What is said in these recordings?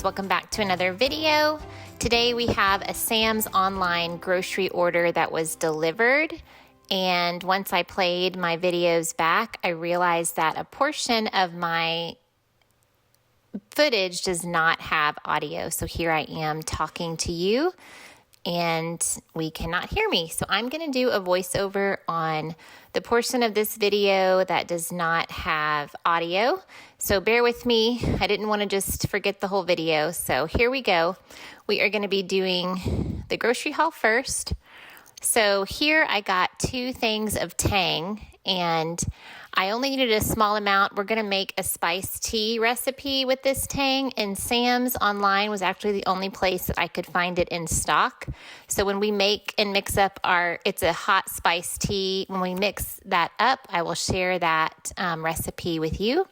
guys, welcome back to another video. Today we have a Sam's online grocery order that was delivered, and once I played my videos back, I realized that a portion of my footage does not have audio. So here I am talking to you and we cannot hear me. So I'm going to do a voiceover on the portion of this video that does not have audio. So bear with me. I didn't want to just forget the whole video. So here we go. We are going to be doing the grocery haul first. So here I got 2 things of Tang, and I only needed a small amount. We're going to make a spiced tea recipe with this Tang, and Sam's online was actually the only place that I could find it in stock. So when we make and mix up it's a hot spiced tea. When we mix that up, I will share that recipe with you.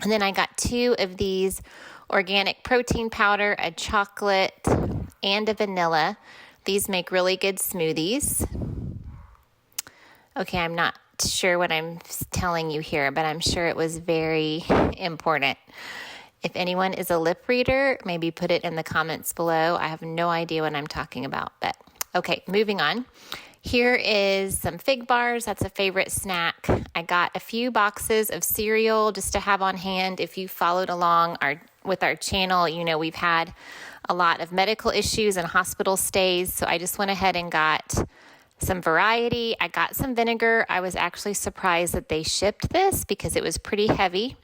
And then I got 2 of these organic protein powder, a chocolate, and a vanilla. These make really good smoothies. Okay, I'm not sure what I'm telling you here, but I'm sure it was very important. If anyone is a lip reader, maybe put it in the comments below. I have no idea what I'm talking about, but okay, moving on. Here is some fig bars. That's a favorite snack. I got a few boxes of cereal just to have on hand. If you followed along with our channel, you know we've had a lot of medical issues and hospital stays, so I just went ahead and got some variety. I got some vinegar. I was actually surprised that they shipped this because it was pretty heavy.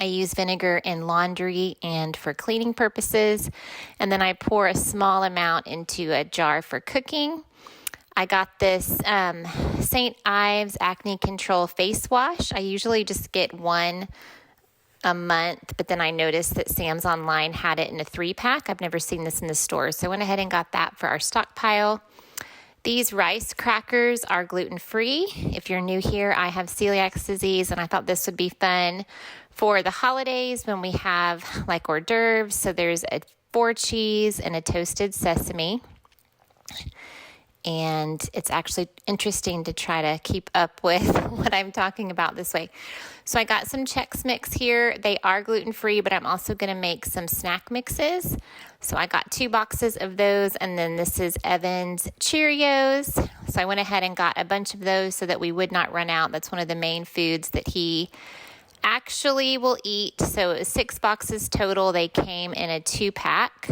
I use vinegar in laundry and for cleaning purposes, and then I pour a small amount into a jar for cooking. I got this St. Ives Acne Control Face Wash. I usually just get one a month, but then I noticed that Sam's online had it in a 3-pack. I've never seen this in the store, so I went ahead and got that for our stockpile. These rice crackers are gluten-free. If you're new here, I have celiac disease, and I thought this would be fun for the holidays when we have like hors d'oeuvres. So there's a 4 cheese and a toasted sesame. And it's actually interesting to try to keep up with what I'm talking about this way. So I got some Chex Mix here. They are gluten-free, but I'm also going to make some snack mixes. So I got 2 boxes of those, and then this is Evan's Cheerios. So I went ahead and got a bunch of those so that we would not run out. That's one of the main foods that he actually will eat. So it was 6 boxes total. They came in a 2-pack.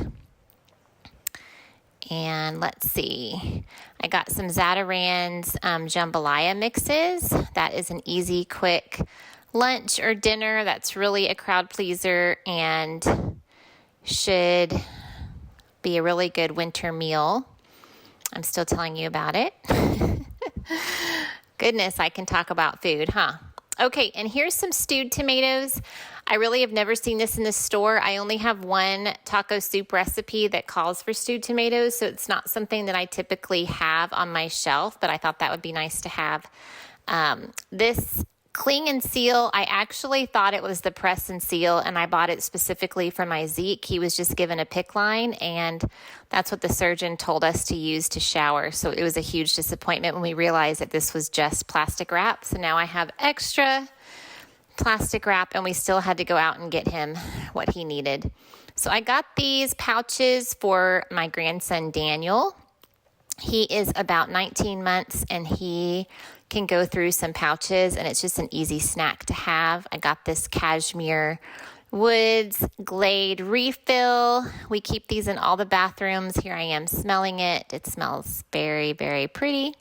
And let's see, I got some Zatarain's jambalaya mixes. That is an easy, quick lunch or dinner. That's really a crowd pleaser and should be a really good winter meal. I'm still telling you about it. Goodness, I can talk about food, huh? Okay, and here's some stewed tomatoes. I really have never seen this in the store. I only have one taco soup recipe that calls for stewed tomatoes, so it's not something that I typically have on my shelf, but I thought that would be nice to have. This Cling and Seal, I actually thought it was the Press and Seal, and I bought it specifically for my Zeke. He was just given a PICC line, and that's what the surgeon told us to use to shower. So it was a huge disappointment when we realized that this was just plastic wrap. So now I have extra plastic wrap, and we still had to go out and get him what he needed. So I got these pouches for my grandson, Daniel. He is about 19 months, and he can go through some pouches, and it's just an easy snack to have. I got this Cashmere Woods Glade refill. We keep these in all the bathrooms. Here I am smelling it. It smells very, very pretty.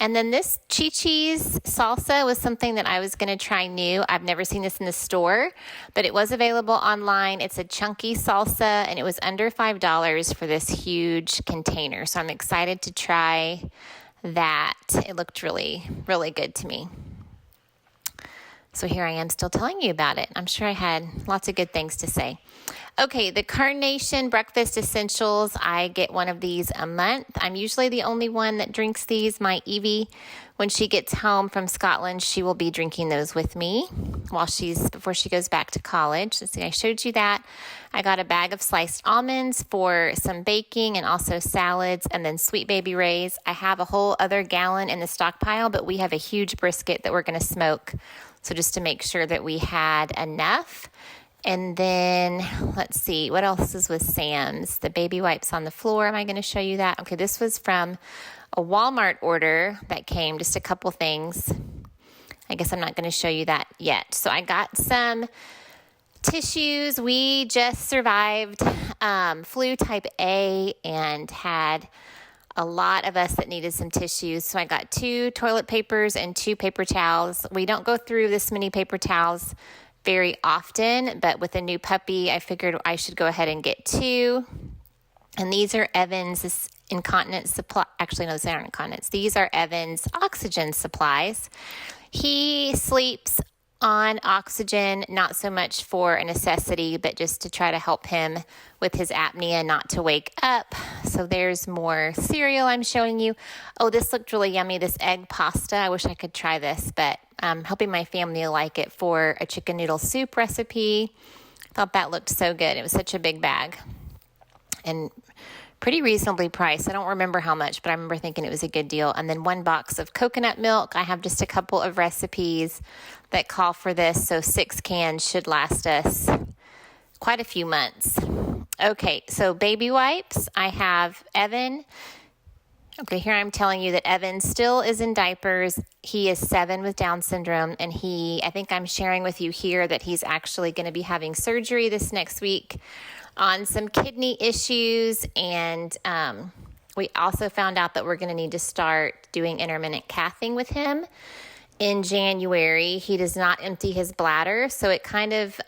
And then this Chi-Chi's salsa was something that I was going to try new. I've never seen this in the store, but it was available online. It's a chunky salsa, and it was under $5 for this huge container. So I'm excited to try that. It looked really, really good to me. So here I am still telling you about it. I'm sure I had lots of good things to say. Okay, the Carnation Breakfast Essentials. I get one of these a month. I'm usually the only one that drinks these. My Evie, when she gets home from Scotland, she will be drinking those with me before she goes back to college. Let's see, I showed you that. I got a bag of sliced almonds for some baking and also salads, and then Sweet Baby Ray's. I have a whole other gallon in the stockpile, but we have a huge brisket that we're going to smoke. So just to make sure that we had enough. And then let's see, what else is with Sam's? The baby wipes on the floor. Am I going to show you that? Okay, this was from a Walmart order that came, just a couple things. I guess I'm not going to show you that yet. So I got some tissues. We just survived flu type A and had a lot of us that needed some tissues. So I got 2 toilet papers and 2 paper towels. We don't go through this many paper towels very often, but with a new puppy, I figured I should go ahead and get 2. And these are Evan's incontinence supply. Actually, no, these aren't incontinence. These are Evan's oxygen supplies. He sleeps on oxygen, not so much for a necessity, but just to try to help him with his apnea not to wake up. So there's more cereal I'm showing you. Oh, this looked really yummy, this egg pasta. I wish I could try this, but I'm hoping my family will like it for a chicken noodle soup recipe. I thought that looked so good. It was such a big bag and pretty reasonably priced. I don't remember how much, but I remember thinking it was a good deal. And then 1 box of coconut milk. I have just a couple of recipes that call for this, so 6 cans should last us quite a few months. Okay, so baby wipes. I have Evan. Okay, here I'm telling you that Evan still is in diapers. He is 7 with Down syndrome, and I think I'm sharing with you here that he's actually going to be having surgery this next week on some kidney issues, and we also found out that we're going to need to start doing intermittent cathing with him in January. He does not empty his bladder, so it kind of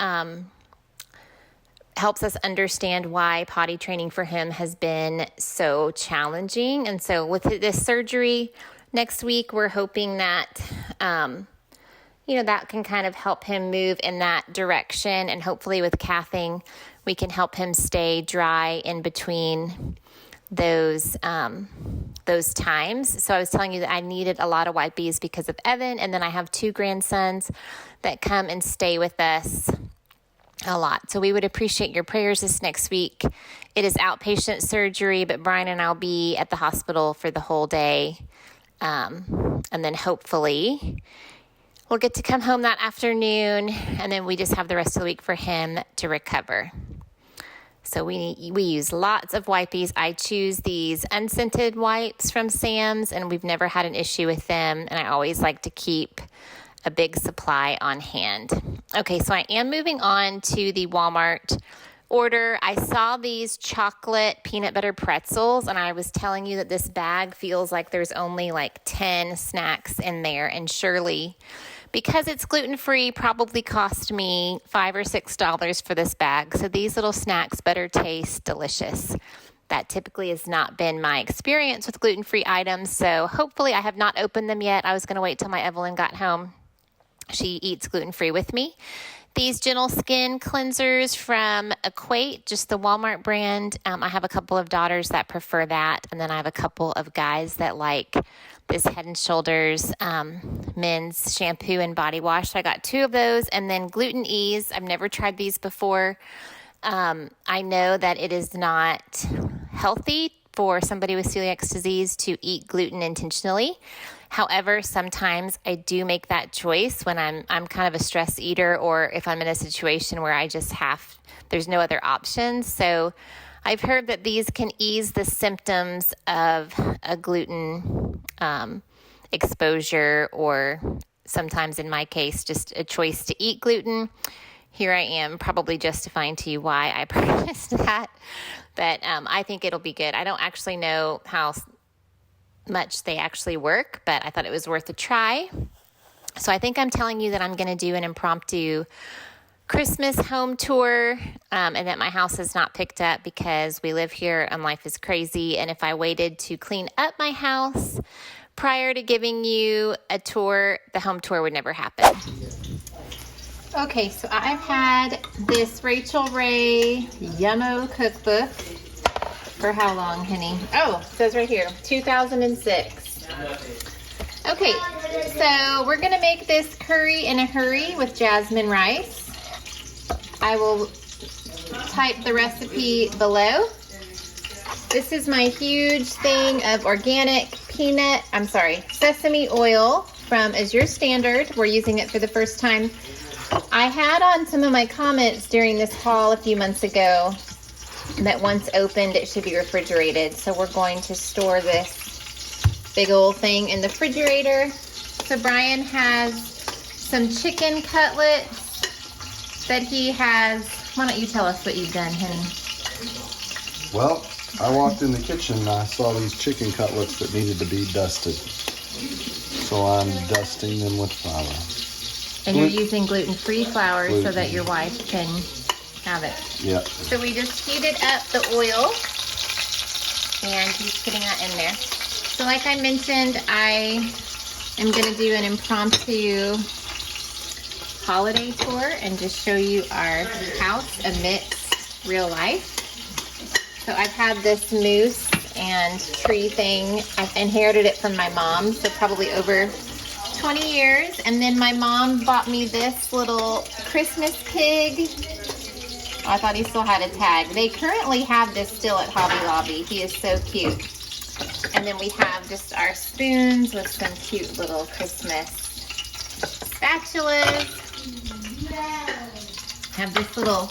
helps us understand why potty training for him has been so challenging. And so with this surgery next week, we're hoping that that can kind of help him move in that direction, and hopefully with cathing we can help him stay dry in between those times. So I was telling you that I needed a lot of wipes because of Evan, and then I have 2 grandsons that come and stay with us a lot. So we would appreciate your prayers this next week. It is outpatient surgery, but Brian and I will be at the hospital for the whole day, and then hopefully we'll get to come home that afternoon, and then we just have the rest of the week for him to recover. So we use lots of wipes. I choose these unscented wipes from Sam's, and we've never had an issue with them, and I always like to keep a big supply on hand. Okay, so I am moving on to the Walmart order. I saw these chocolate peanut butter pretzels, and I was telling you that this bag feels like there's only like 10 snacks in there, and surely, because it's gluten-free, probably cost me $5 or $6 for this bag. So these little snacks better taste delicious. That typically has not been my experience with gluten-free items, so hopefully I have not opened them yet. I was going to wait till my Evelyn got home. She eats gluten-free with me. These gentle skin cleansers from Equate, just the Walmart brand. I have a couple of daughters that prefer that, and then I have a couple of guys that like this Head & Shoulders men's shampoo and body wash. So I got 2 of those, and then Gluten Ease. I've never tried these before. I know that it is not healthy for somebody with celiac disease to eat gluten intentionally. However, sometimes I do make that choice when I'm kind of a stress eater, or if I'm in a situation where I just there's no other options. So I've heard that these can ease the symptoms of a gluten exposure, or sometimes in my case, just a choice to eat gluten. Here I am probably justifying to you why I purchased that, but I think it'll be good. I don't actually know how much they actually work, but I thought it was worth a try. So I think I'm telling you that I'm going to do an impromptu Christmas home tour, and that my house is not picked up because we live here and life is crazy. And if I waited to clean up my house prior to giving you a tour, the home tour would never happen. Okay, so I've had this Rachel Ray Yummo cookbook for how long, honey? Oh, it says right here, 2006. Okay, so we're gonna make this curry in a hurry with jasmine rice. I will type the recipe below. This is my huge thing of organic sesame oil from Azure Standard. We're using it for the first time I had on some of my comments during this haul a few months ago that once opened it should be refrigerated. So we're going to store this big old thing in the refrigerator. So Brian has some chicken cutlets that he has. Why don't you tell us what you've done, honey? Well, I walked in the kitchen and I saw these chicken cutlets that needed to be dusted. So I'm dusting them with flour. And you're using gluten-free flour so that your wife can have it. Yep. So we just heated up the oil and he's putting that in there. So like I mentioned, I am going to do an impromptu holiday tour and just show you our house amidst real life. So I've had this moose and tree thing. I've inherited it from my mom, so probably over 20 years. And then my mom bought me this little Christmas pig. Oh, I thought he still had a tag. They currently have this still at Hobby Lobby. He is so cute. And then we have just our spoons with some cute little Christmas spatulas. Have this little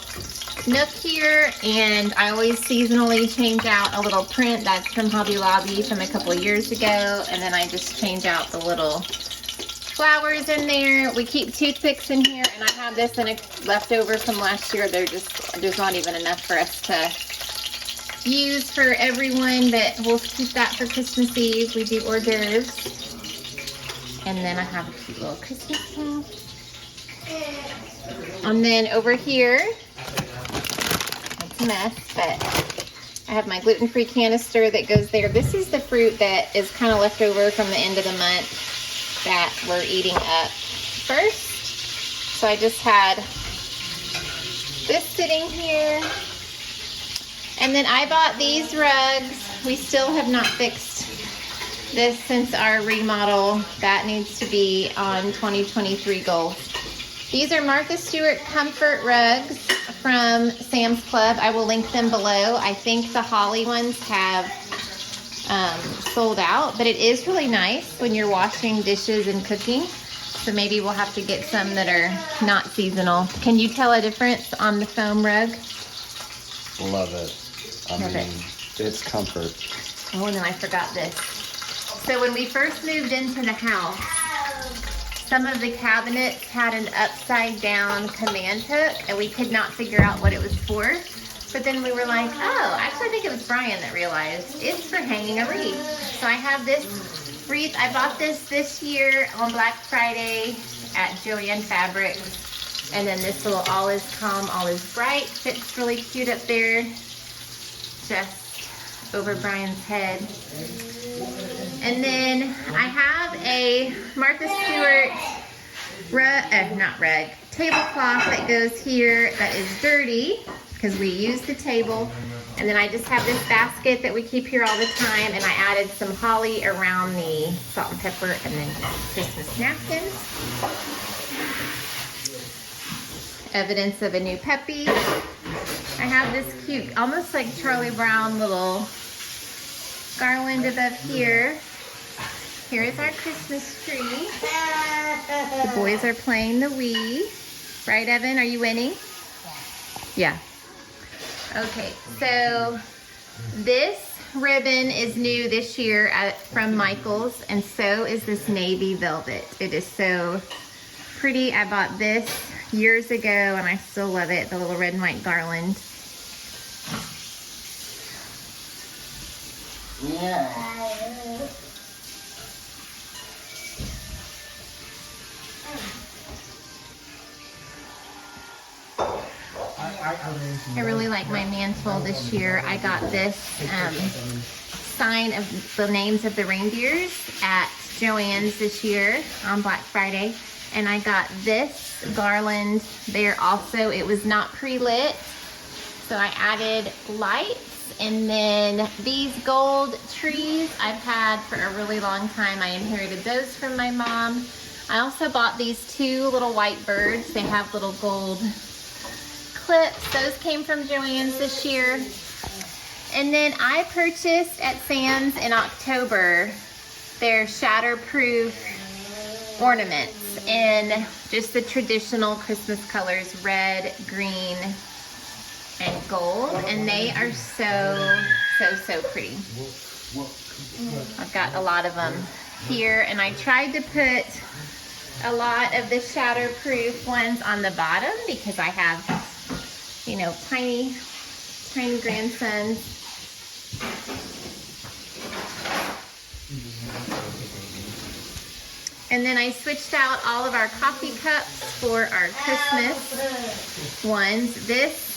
nook here, and I always seasonally change out a little print that's from Hobby Lobby from a couple years ago, and then I just change out the little flowers in there. We keep toothpicks in here, and I have this in a leftover from last year. There's not even enough for us to use for everyone, but we'll keep that for Christmas Eve. We do hors d'oeuvres. And then I have a cute little Christmas cap. And then over here, it's a mess, but I have my gluten-free canister that goes there. This is the fruit that is kind of left over from the end of the month that we're eating up first. So I just had this sitting here. And then I bought these rugs. We still have not fixed this since our remodel. That needs to be on 2023 goals. These are Martha Stewart comfort rugs from Sam's Club. I will link them below. I think the holly ones have sold out, but it is really nice when you're washing dishes and cooking. So maybe we'll have to get some that are not seasonal. Can you tell a difference on the foam rug? Love it. I mean, it's comfort. Oh, and then I forgot this. So when we first moved into the house, some of the cabinets had an upside down command hook, and we could not figure out what it was for. But then we were like, oh, actually I think it was Brian that realized it's for hanging a wreath. So I have this wreath. I bought this year on Black Friday at Joann Fabrics. And then this little all is calm, all is bright fits really cute up there, just over Brian's head. And then I have a Martha Stewart tablecloth that goes here that is dirty because we used the table. And then I just have this basket that we keep here all the time, and I added some holly around the salt and pepper and then Christmas napkins. Evidence of a new puppy. I have this cute, almost like Charlie Brown little garland above here. Here is our Christmas tree. The boys are playing the Wii. Right, Evan? Are you winning? Yeah. Okay, so this ribbon is new this year from Michaels, and so is this navy velvet. It is so pretty. I bought this years ago, and I still love it, the little red and white garland. Yeah. I really like my mantle this year. I got this sign of the names of the reindeers at Joann's this year on Black Friday. And I got this garland there also. It was not pre-lit, so I added lights. And then these gold trees I've had for a really long time. I inherited those from my mom. I also bought these two little white birds. They have little gold clips. Those came from Joann's this year. And then I purchased at Sam's in October their Shatterproof Ornaments. in just the traditional Christmas colors, red, green, and gold, and they are so pretty. I've got a lot of them here, and I tried to put a lot of the Shatterproof ones on the bottom because I have, you know, tiny grandsons. And then I switched out all of our coffee cups for our Christmas ones. This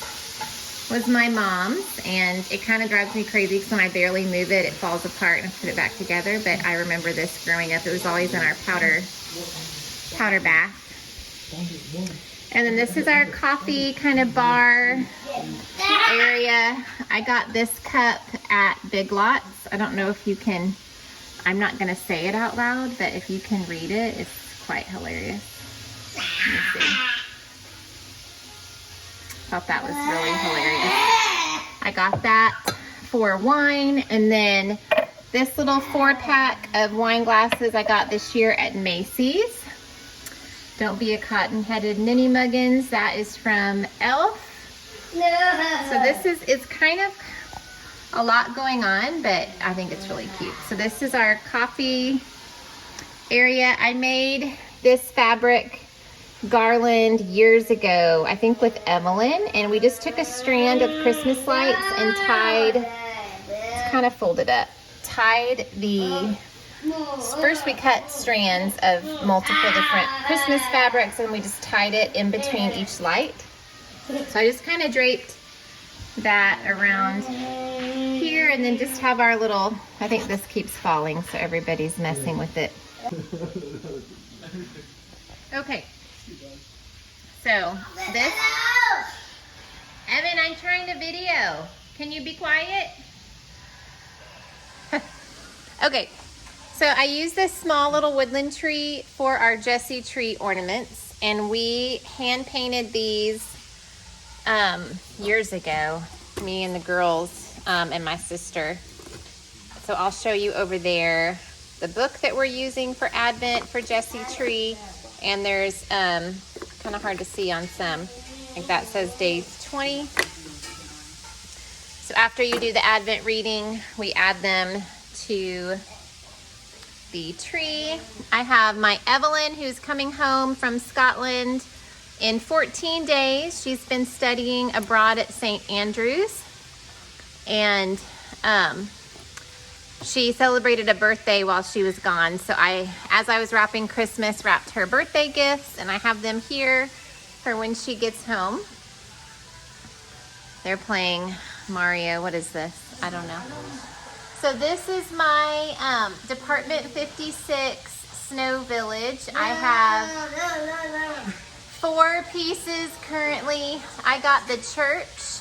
was my mom's, and it kind of drives me crazy because when I barely move it, it falls apart and I put it back together. But I remember this growing up. It was always in our powder bath. And then this is our coffee kind of bar area. I got this cup at Big Lots. I don't know if you can, I'm not going to say it out loud, but if you can read it, it's quite hilarious. Let me see. Thought that was really hilarious. I got that for wine, and then this little 4-pack of wine glasses I got this year at Macy's. Don't be a cotton-headed ninny muggins. That is from Elf. No. So this is, it's kind of a lot going on, but I think it's really cute. So this is our coffee area. I made this fabric garland years ago, I think with Evelyn, and we just took a strand of Christmas lights and tied, it's kind of folded up, tied the, first we cut strands of multiple different Christmas fabrics and we just tied it in between each light. So I just kind of draped that around here and then just have our little, I think this keeps falling so everybody's messing with it. Okay. So this, Evan, I'm trying to video. Can you be quiet? Okay. So I use this small little woodland tree for our Jessie tree ornaments, and we hand painted these years ago, me and the girls and my sister. So I'll show you over there the book that we're using for Advent for Jessie tree, and there's kind of hard to see on some, like that says day 20. So after you do the Advent reading, we add them to the tree. I have my Evelyn, who's coming home from Scotland in 14 days. She's been studying abroad at St. Andrews, and she celebrated a birthday while she was gone. So as I was wrapping Christmas, wrapped her birthday gifts, and I have them here for when she gets home. They're playing Mario. What is this? I don't know. So this is my Department 56 Snow Village. I have 4 pieces currently. I got the church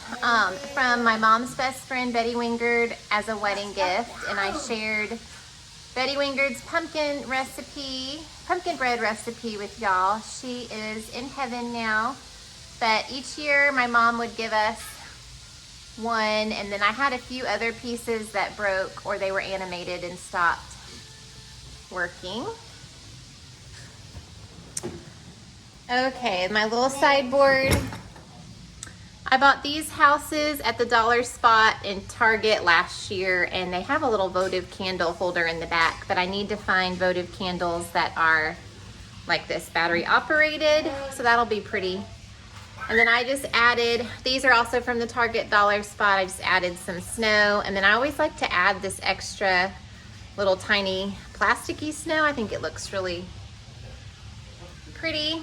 from my mom's best friend Betty Wingard as a wedding gift, and I shared Betty Wingard's pumpkin bread recipe with y'all. She is in heaven now, but each year my mom would give us one, and then I had a few other pieces that broke or they were animated and stopped working. Okay, my little sideboard. I bought these houses at the dollar spot in Target last year, and they have a little votive candle holder in the back, but I need to find votive candles that are like this, battery operated, so that'll be pretty. And then I just added, these are also from the Target dollar spot, I just added some snow, and then I always like to add this extra little tiny plasticky snow. I think it looks really pretty.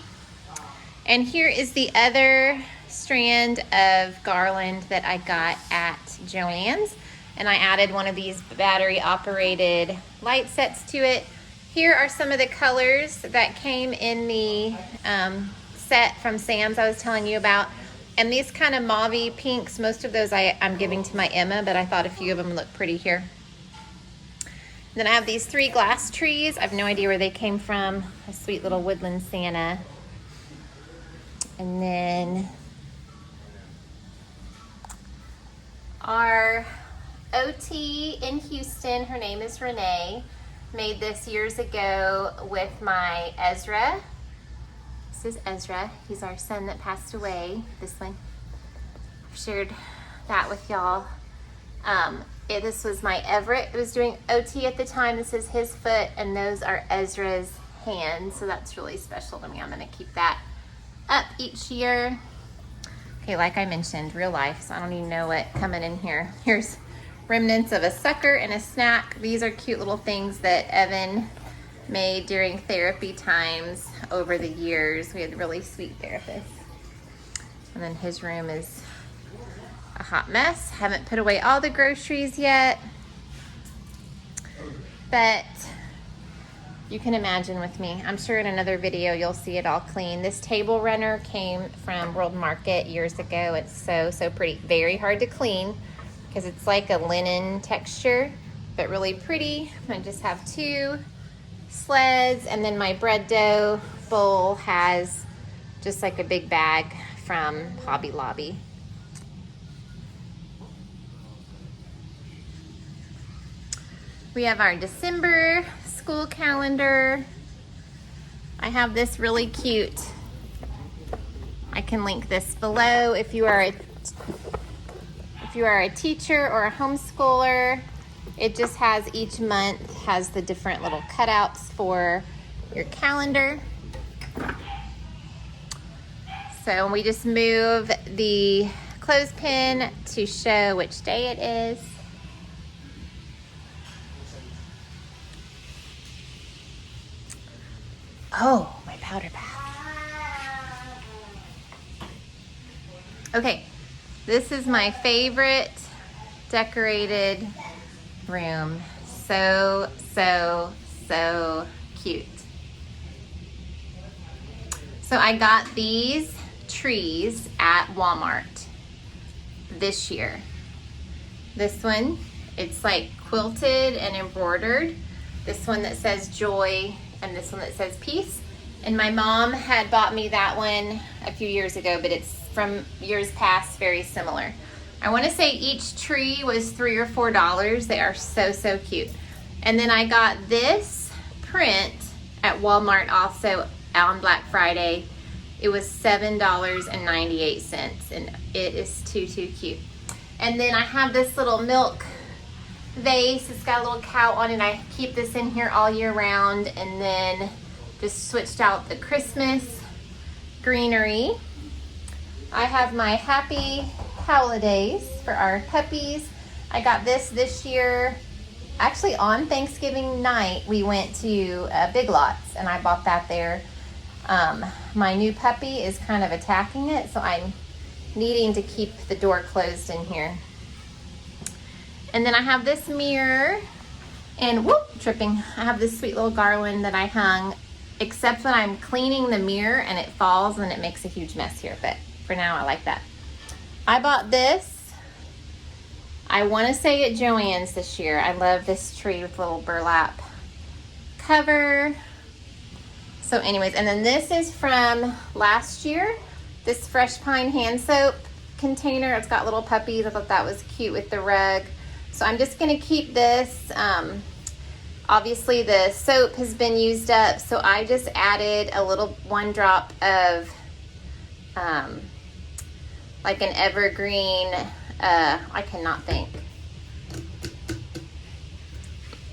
And here is the other strand of garland that I got at Joann's, and I added one of these battery operated light sets to it. Here are some of the colors that came in the set from Sam's I was telling you about, and these kind of mauve pinks, most of those I'm giving to my Emma, but I thought a few of them look pretty here. Then I have these 3 glass trees. I have no idea where they came from. A sweet little woodland Santa. And then our OT in Houston, her name is Renee, made this years ago with my Ezra. This is Ezra. He's our son that passed away. This one, I've shared that with y'all. This was my Everett. It was doing OT at the time. This is his foot, and those are Ezra's hands. So that's really special to me. I'm gonna keep that up each year. Okay, like I mentioned, real life, so I don't even know what coming in here. Here's remnants of a sucker and a snack. These are cute little things that Evan made during therapy times over the years. We had really sweet therapists. And then his room is a hot mess. Haven't put away all the groceries yet, but you can imagine with me. I'm sure in another video you'll see it all clean. This table runner came from World Market years ago. It's so pretty. Very hard to clean because it's like a linen texture, but really pretty. I just have 2 sleds, and then my bread dough bowl has just like a big bag from Hobby Lobby. We have our December school calendar. I have this really cute, I can link this below if you are a teacher or a homeschooler. It just has, each month has the different little cutouts for your calendar. So we just move the clothespin to show which day it is. Oh, my powder bath. Okay, this is my favorite decorated room. So cute. So I got these trees at Walmart this year. This one, it's like quilted and embroidered. This one that says joy, and this one that says peace. And my mom had bought me that one a few years ago, but it's from years past, very similar. I want to say each tree was $3 or $4. They are so cute. And then I got this print at Walmart also on Black Friday. It was $7.98, and it is too cute. And then I have this little milk vase. It's got a little cow on it. I keep this in here all year round, and then just switched out the Christmas greenery. I have my happy holidays for our puppies. I got this year. Actually, on Thanksgiving night, we went to Big Lots, and I bought that there. My new puppy is kind of attacking it, so I'm needing to keep the door closed in here. And then I have this mirror, and whoop, tripping. I have this sweet little garland that I hung, except when I'm cleaning the mirror and it falls and it makes a huge mess here, but for now I like that. I bought this, I want to say at Joann's this year. I love this tree with a little burlap cover. So anyways, and then this is from last year, this Fresh Pine hand soap container. It's got little puppies. I thought that was cute with the rug. So I'm just gonna keep this. Obviously the soap has been used up, so I just added a little 1 drop of like an evergreen, I cannot think.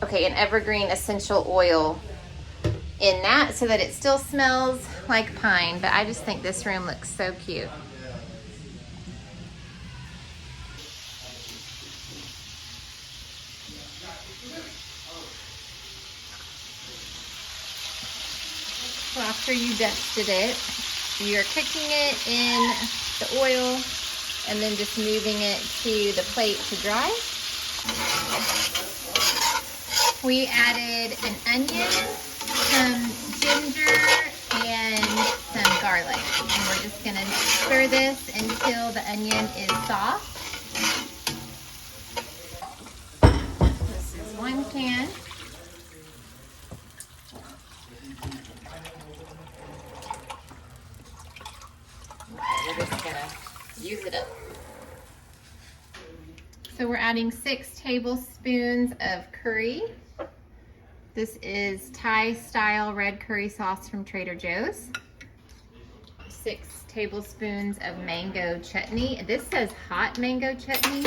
Okay, an evergreen essential oil in that so that it still smells like pine, but I just think this room looks so cute. So after you dusted it, you're cooking it in the oil and then just moving it to the plate to dry. We added an onion, some ginger, and some garlic. And we're just gonna stir this until the onion is soft. This is 1 can. We're just gonna use it up. So we're adding 6 tablespoons of curry. This is Thai style red curry sauce from Trader Joe's. 6 tablespoons of mango chutney. This says hot mango chutney.